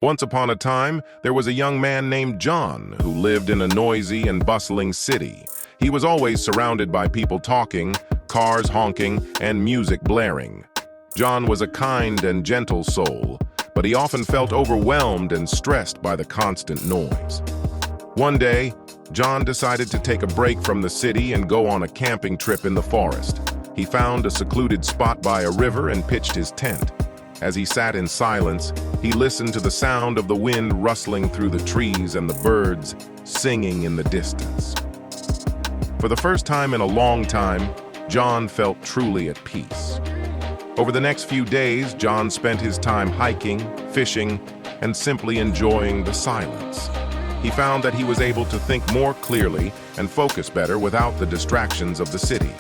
Once upon a time, there was a young man named John who lived in a noisy and bustling city. He was always surrounded by people talking, cars honking, and music blaring. John was a kind and gentle soul, but he often felt overwhelmed and stressed by the constant noise. One day, John decided to take a break from the city and go on a camping trip in the forest. He found a secluded spot by a river and pitched his tent. As he sat in silence, he listened to the sound of the wind rustling through the trees and the birds singing in the distance. For the first time in a long time, John felt truly at peace. Over the next few days, John spent his time hiking, fishing, and simply enjoying the silence. He found that he was able to think more clearly and focus better without the distractions of the city.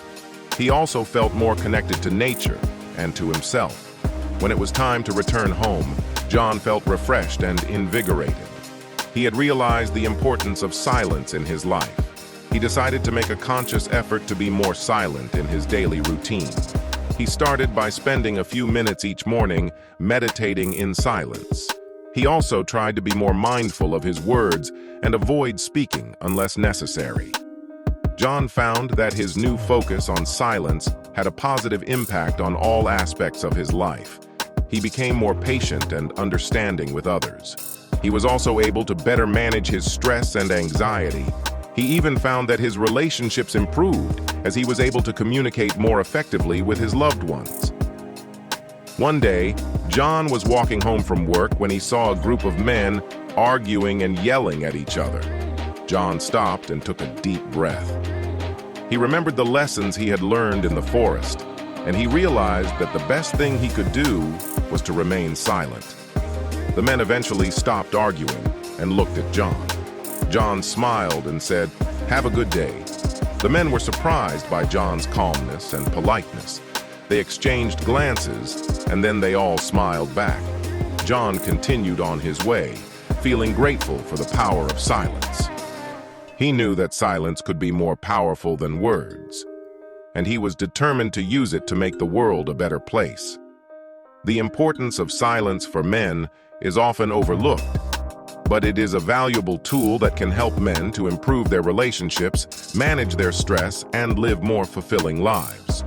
He also felt more connected to nature and to himself. When it was time to return home, John felt refreshed and invigorated. He had realized the importance of silence in his life. He decided to make a conscious effort to be more silent in his daily routine. He started by spending a few minutes each morning meditating in silence. He also tried to be more mindful of his words and avoid speaking unless necessary. John found that his new focus on silence had a positive impact on all aspects of his life. He became more patient and understanding with others. He was also able to better manage his stress and anxiety. He even found that his relationships improved as he was able to communicate more effectively with his loved ones. One day, John was walking home from work when he saw a group of men arguing and yelling at each other. John stopped and took a deep breath. He remembered the lessons he had learned in the forest, and he realized that the best thing he could do was to remain silent. The men eventually stopped arguing and looked at John. John smiled and said, "Have a good day." The men were surprised by John's calmness and politeness. They exchanged glances, and then they all smiled back. John continued on his way, feeling grateful for the power of silence. He knew that silence could be more powerful than words, and he was determined to use it to make the world a better place. The importance of silence for men is often overlooked, but it is a valuable tool that can help men to improve their relationships, manage their stress, and live more fulfilling lives.